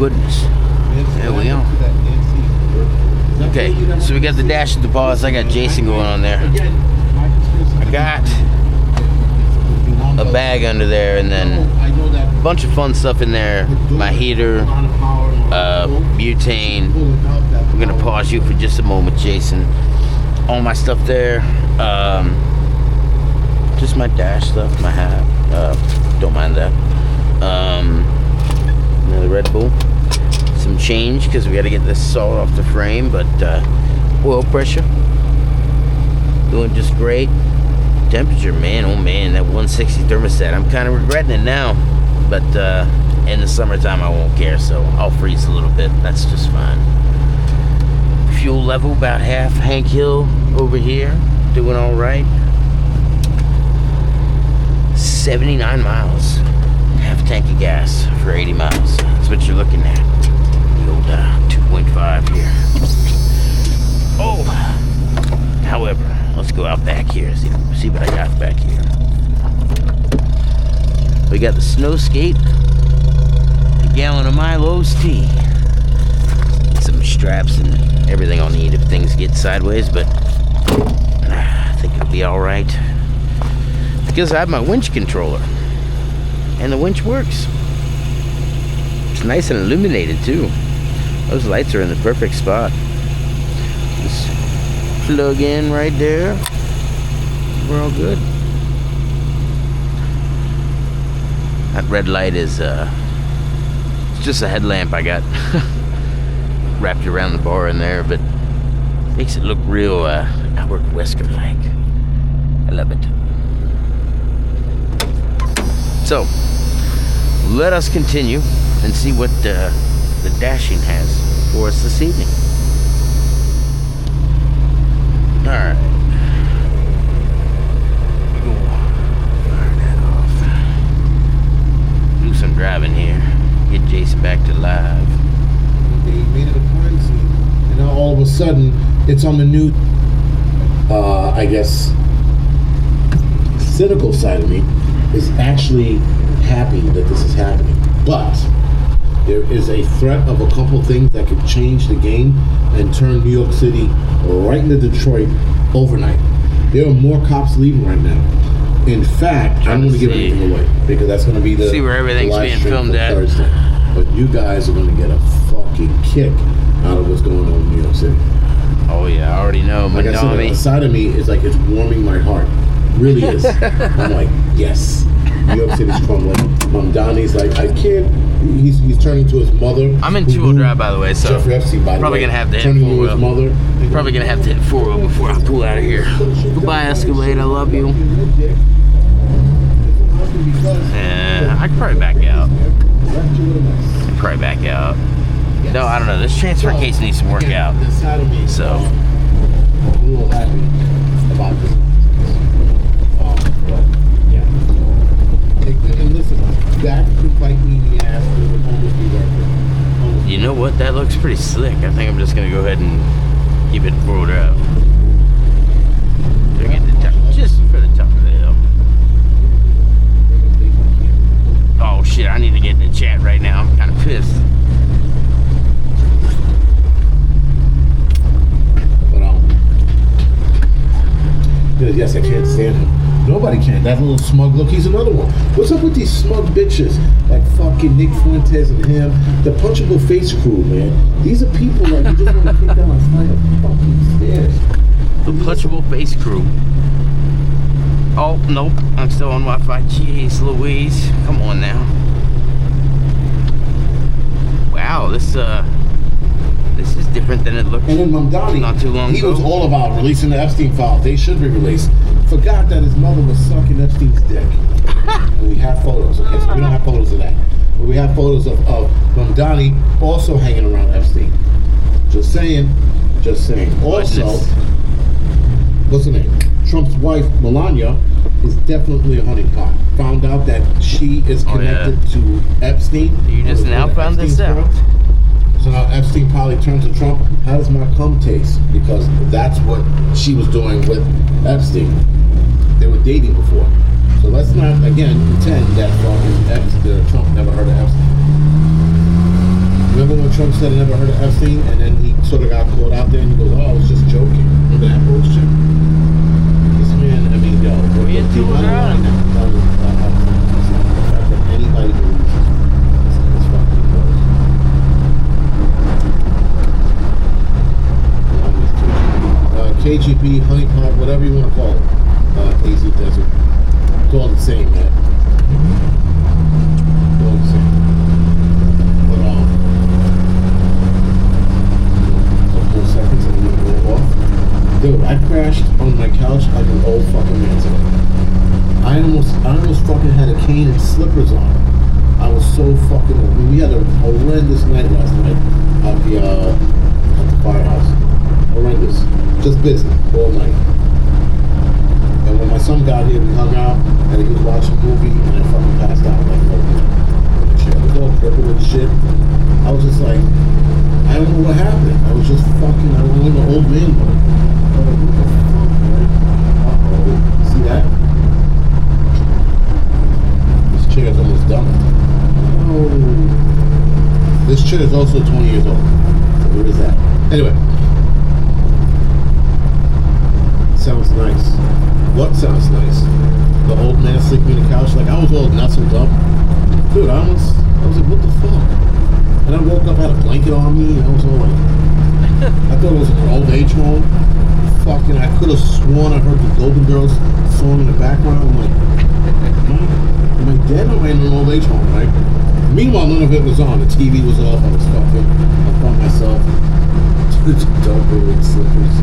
goodness. There we are. Okay, so we got the dash at the pause. I got Jason going on there. I got a bag under there, and then a bunch of fun stuff in there. My heater, butane. We're gonna pause you for just a moment, Jason. All my stuff there. Just my dash stuff, my hat. Don't mind that. Another Red Bull. Some change because we got to get this salt off the frame, but oil pressure doing just great. Temperature, man, oh man, that 160 thermostat, I'm kind of regretting it now, but in the summertime I won't care, so I'll freeze a little bit. That's just fine. Fuel level about half. Hank Hill over here doing all right. 79 miles, half tank of gas for 80 miles. That's what you're looking at. The old 2.5 here. Oh, however, let's go out back here. See what I got back here. We got the snow skate, a gallon of Milo's tea, some straps and everything I'll need if things get sideways, but I think it'll be all right. Because I have my winch controller, and the winch works. It's nice and illuminated too. Those lights are in the perfect spot. Just plug in right there. We're all good. That red light is it's just a headlamp I got wrapped around the bar in there, but makes it look real Albert Wesker like. I love it. So, let us continue and see what the dashing has for us this evening. Alright. We'll fire that off. Do some driving here. Get Jason back to live. They made it a crime scene. And now all of a sudden, it's on the new, I guess, cynical side of me. Is actually happy that this is happening, but there is a threat of a couple things that could change the game and turn New York City right into Detroit overnight. There are more cops leaving right now. In fact, I don't want to give anything away because that's going to be the see where everything's being filmed at Thursday. But you guys are going to get a fucking kick out of what's going on in New York City. Oh yeah, I already know. Like I said, the side of me is like it's warming my heart. Really is. I'm like, yes. New York City's crumbling. Donnie's like, I can't. He's turning to his mother. I'm in two-wheel drive, by the way, so Jeffrey Epstein, by the probably way, gonna have to hit turning to four-wheel. his mother. Probably gonna have to hit 4-wheel before I pull out of here. Goodbye, Escalade. I love you. Yeah, I could probably back out. No, I don't know. This transfer case needs some work out. So. I'm a little happy about this. And listen, that could bite me in the ass. You know what? That looks pretty slick. I think I'm just gonna go ahead and keep it 4-wheel drive. Just for the top of the hill. Oh shit! I need to get in the chat right now. I'm kind of pissed. But yes, I can't stand him. Nobody can. That little smug look, he's another one. What's up with these smug bitches? Like fucking Nick Fuentes and him. The punchable face crew, man. These are people like you just want to kick down a flight of fucking stairs. The punchable face crew. Oh, nope. I'm still on Wi-Fi. Jeez Louise. Come on now. Wow, this is different than it looked. And then Mamdani, not too long ago. He was all about releasing the Epstein files. They should be released. Forgot that his mother was sucking Epstein's dick. And we have photos. Okay, so we don't have photos of that. But we have photos of Mamdani also hanging around Epstein. Just saying. Also, what's her name? Trump's wife, Melania, is definitely a honeypot. Found out that she is connected to Epstein. You just now found this out. So now Epstein probably turned to Trump. How does my cum taste? Because that's what she was doing with Epstein. They were dating before. So let's not, again, pretend that Trump never heard of Epstein. Trump said he never heard of Epstein, and then he sort of got caught out there, and he goes, "Oh, I was just joking." Remember that bullshit? This man, I mean, yo, the amount of line that the fact that anybody believes is fucking close. KGB, honey pot, whatever you want to call it. AZ Desert. It's all the same, man. It's all the same. But, a couple more seconds and I'm gonna go off. Dude, I crashed on my couch like an old fucking man today. I almost fucking had a cane and slippers on. I was so fucking old. I mean, we had a horrendous night last night at the firehouse. Horrendous. Just busy all night. And when my son got here, we hung out, and he was watching a movie, and I fucking passed out like in the chair. It was all crippled and shit. I was just like, I don't know what happened. I was just fucking, I went in the old man mode. I was like, what the fuck, man? Uh-oh. See that? This chair is almost done. Oh. This chair is also 20 years old. So what is that? Anyway. Sounds nice. What sounds nice? The old man sleeping on the couch, like I was all nestled up. Dude, I was like, what the fuck? And I woke up, had a blanket on me, and I was all like, I thought it was an old age home. Fucking, I could have sworn I heard the Golden Girls song in the background. I'm like, am I dead or am I in an old age home, right? Meanwhile, none of it was on. The TV was off. I was fucking, I found myself. Don't go with slippers.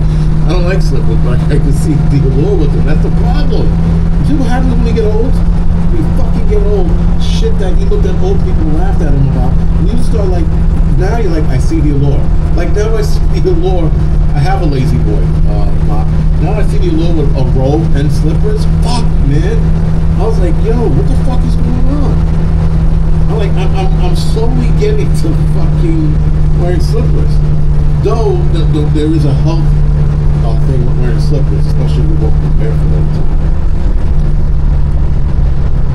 I don't like slippers, but I can see the allure with them. That's the problem. You see what happens when you get old? You fucking get old. Shit that you looked at old people and laughed at them about. And you start like, now you're like, I see the allure. Like now I see the allure. I have a lazy boy mop. Now I see the allure with a robe and slippers. Fuck, man. I was like, yo, what the fuck is going on? I'm slowly getting to fucking wearing slippers. Though there is a health thing with wearing slippers, especially if you walk barefoot all the time.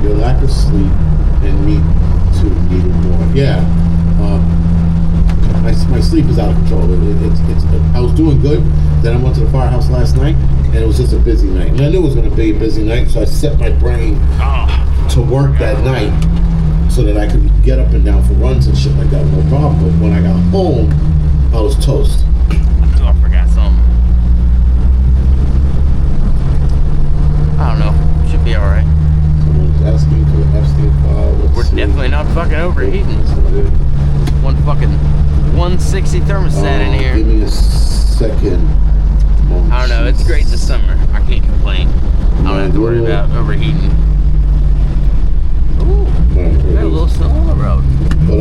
Your lack of sleep and me too needed more. Yeah, my sleep is out of control. I was doing good. Then I went to the firehouse last night, and it was just a busy night. And I knew it was going to be a busy night, so I set my brain to work that night so that I could get up and down for runs and shit like that, no problem. But when I got home, I was toast. Oh, I forgot something. I don't know. Should be alright. Someone's asking for the Epstein file. We're definitely not fucking overheating. One fucking 160 thermostat in here. Give me a second. Oh, I don't know. It's great this summer. I can't complain. I don't have to worry about overheating. Ooh. Got a little snow on the road. But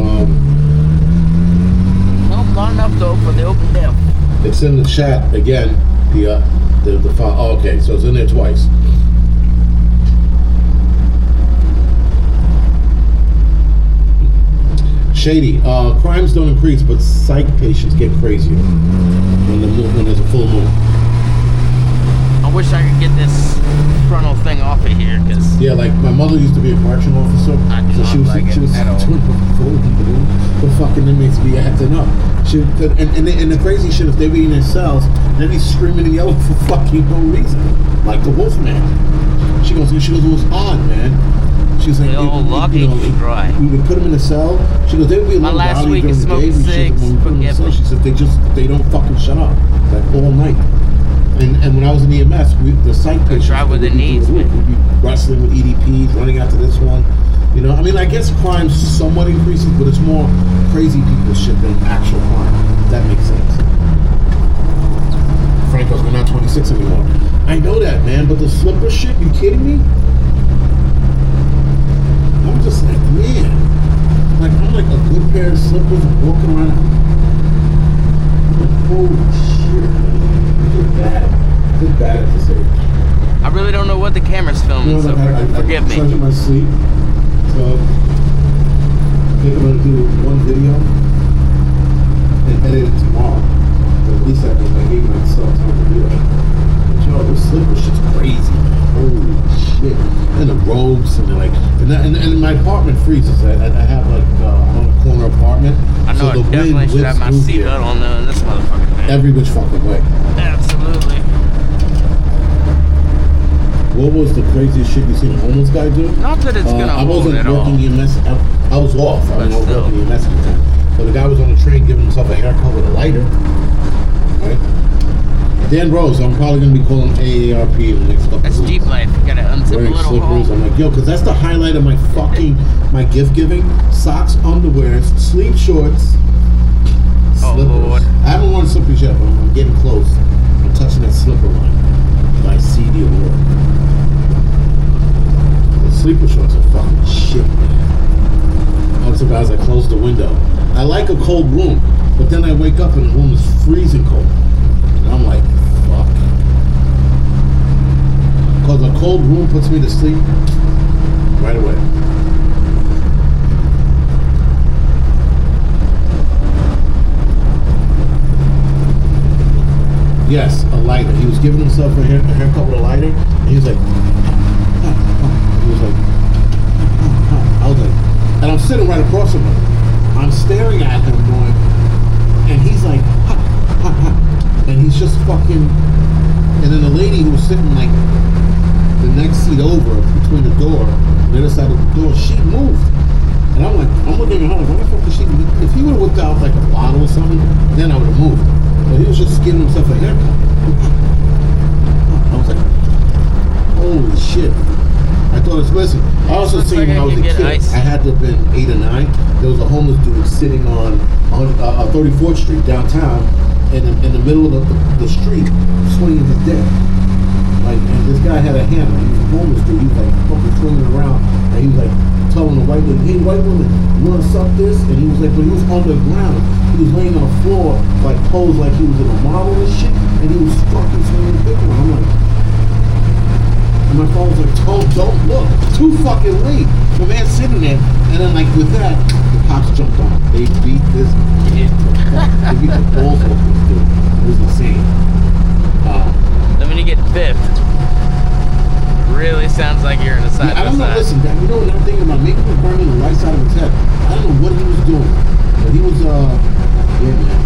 not enough though for the open depth. it's in the chat again. The file. Oh, okay, so it's in there twice. Shady. Crimes don't increase, but psych patients get crazier when there's a full moon. I wish I could get this frontal thing off of here, because yeah, like my mother used to be a correctional officer, so she was doing the fucking inmates be acting up. And the crazy shit is they be in their cells, they be screaming and yelling for fucking no reason, like the Wolfman. She goes, it was odd, man. She's like, we would put them in a cell. She goes, they would be a little rowdy during the day. She said, they don't fucking shut up, like all night. And when I was in EMS, the psych patients would be wrestling with EDPs, running out to this one. You know, I mean, I guess crime somewhat increases, but it's more crazy people shit than actual crime. If that makes sense. Franco's, we're not 26 anymore. I know that, man, but the slipper shit, you kidding me? I'm just like, man. Like, I'm like a good pair of slippers walking around. I'm like, holy shit, man. It's bad at this age. I really don't know what the camera's filming, so forgive me. I'm in my sleep, so I think I'm going to do one video and edit it tomorrow. But at least I gave myself time to do it. But yo, this slipper shit's crazy. Holy shit. And the robes, and my apartment freezes. I have like on a corner apartment. I know, so definitely should have my seatbelt on though in this motherfucking thing. Every which fucking way. Absolutely. What was the craziest shit you seen a homeless guy do? Not that it's gonna I hold wasn't at all. working EMS. I was off. I was still. working EMS at the time. But the guy was on the train giving himself a haircut with a lighter. Right? Dan Rose, I'm probably going to be calling AARP in the next couple That's of weeks. deep life. You gotta unzip a Wearing little slippers. hole. I'm like, yo, because that's the highlight of my fucking, my gift giving. Socks, underwears, sleeve shorts, Oh, slippers. Lord. I haven't worn slippers yet, but I'm getting close. I'm touching that slipper line. By CD Award. The sleeper shorts are fucking shit, man. I'm surprised I closed the window. I like a cold room, but then I wake up and the room is freezing cold. And I'm like, fuck. Because a cold room puts me to sleep right away. Yes, a lighter. He was giving himself a haircut with a lighter, and he was like, he was like, I was like, and I'm sitting right across from him. I'm staring at him going, and he's like, and he's just fucking, and then the lady who was sitting like the next seat over between the door, the other side of the door, she moved. And I'm like, I'm looking at her like, what the fuck is she? If he would have whipped out like a bottle or something, then I would have moved. But he was just giving himself a haircut. I was like, holy shit. I thought it was, listen, I also Looks seen like when I I was a could get kid, ice. I had to have been 8 or 9. There was a homeless dude sitting on 34th Street downtown in the middle of the street, swinging his dick. Like, and this guy had a hammer. He was a homeless dude. He was like fucking swinging around, and he was like telling the white lady, "Hey, white woman, you want to suck this?" And he was like, but he was on the ground. He was laying on the floor, like posed like he was in a model and shit, and he was fucking swinging his dick around. I'm like, and my phone was like, don't look, it's too fucking late. The man's sitting there, and then like with that, the cops jumped on. They beat this kid. They beat the balls off this dude. It was insane. Then when you get fifth, really sounds like you're in a side I don't know, by side. listen, you know what I'm thinking about? Maybe he was burning the right side of his head. I don't know what he was doing. But he was, yeah, man.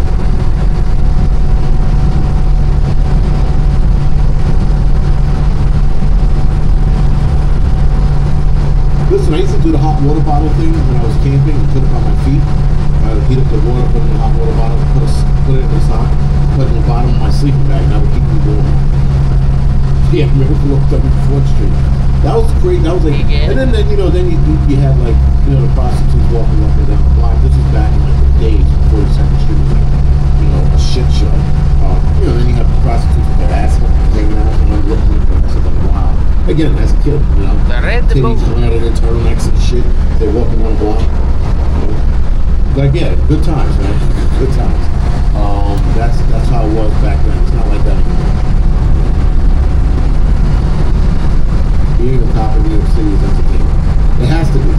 Listen, I used to do the hot water bottle thing when I was camping and put it on my feet. I would heat up the water, put it in the hot water bottle, put it in the sock, put it in the bottom of my sleeping bag, and that would keep me warm. Yeah, remember we walked up 4th Street. That was great. That was like, and then you know, then you had like, you know, the prostitutes walking up and down the block. This was back in like the days before the 2nd Street was like, you know, a shit show. You know, then you have the prostitutes with their ass hanging out, and I'm looking at them. I was like, wow. Again, as a kid, you know, titties coming out of their turtlenecks and shit. They're walking down the block. You know? Like, yeah, good times, man. Good times. That's how it was back then. It's not like that anymore. Being a cop in New York City is entertaining. It has to be.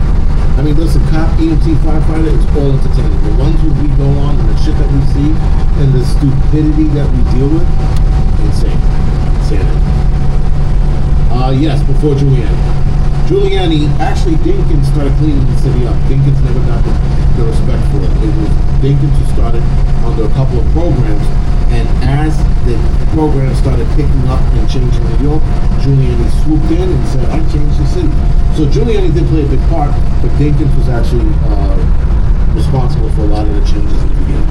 I mean, listen, cop, EMT, firefighter, it's all entertaining. The ones that we go on and the shit that we see and the stupidity that we deal with, insane. Insanity. Yes, before Giuliani. Giuliani, actually, Dinkins started cleaning the city up. Dinkins never got the respect for it. It was Dinkins who started under a couple of programs, and as the program started picking up and changing New York, Giuliani swooped in and said, I changed the city. So Giuliani did play a big part, but Dinkins was actually responsible for a lot of the changes in the beginning.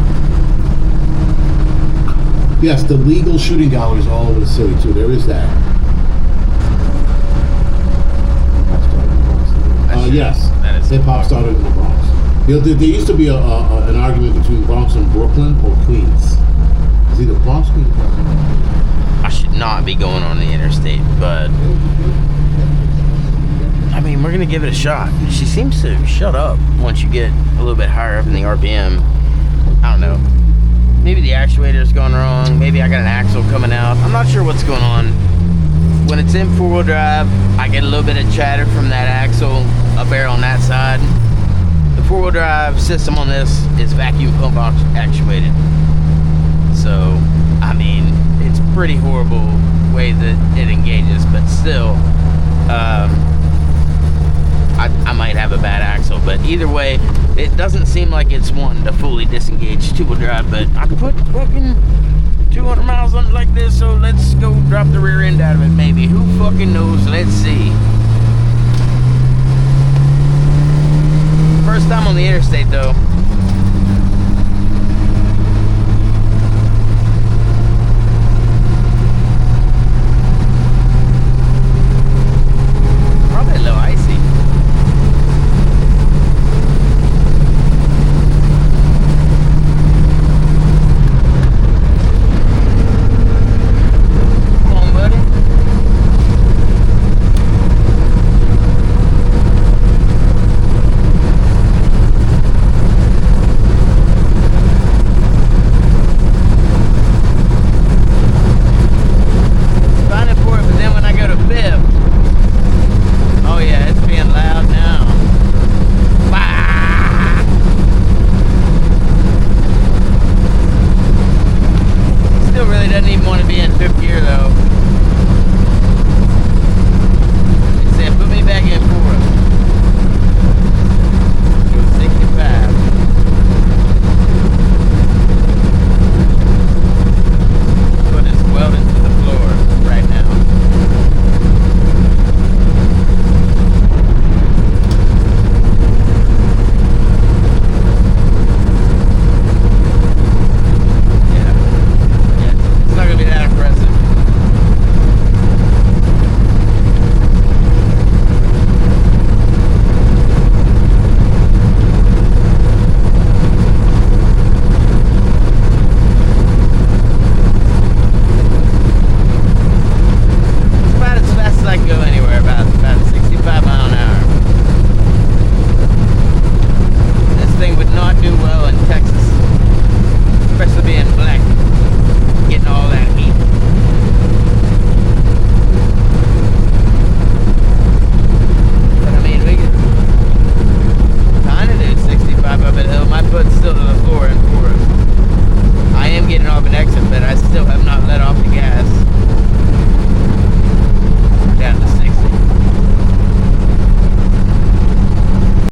Yes, the legal shooting galleries all over the city, too. There is that. Yes, hip-hop started in the Bronx. There used to be an argument between Bronx and Brooklyn or Queens. It's either Bronx, Queens, or Brooklyn. I should not be going on the interstate, but I mean, we're gonna give it a shot. She seems to shut up once you get a little bit higher up in the RPM. I don't know. Maybe the actuator's going wrong. Maybe I got an axle coming out. I'm not sure what's going on. When it's in four-wheel drive, I get a little bit of chatter from that axle, a barrel on that side. The four-wheel drive system on this is vacuum pump actuated. So, I mean, it's pretty horrible way that it engages, but still, I might have a bad axle. But either way, it doesn't seem like it's wanting to fully disengage two-wheel drive. But I put fucking 200 miles on it like this, so let's go drop the rear end out of it maybe. Who fucking knows? Let's see. First time on the interstate though. Probably a little icy. Come on, buddy. Finding for it, but then when I go to fifth, oh yeah, it's being loud now. Bah! Still really doesn't even want to be in fifth gear though.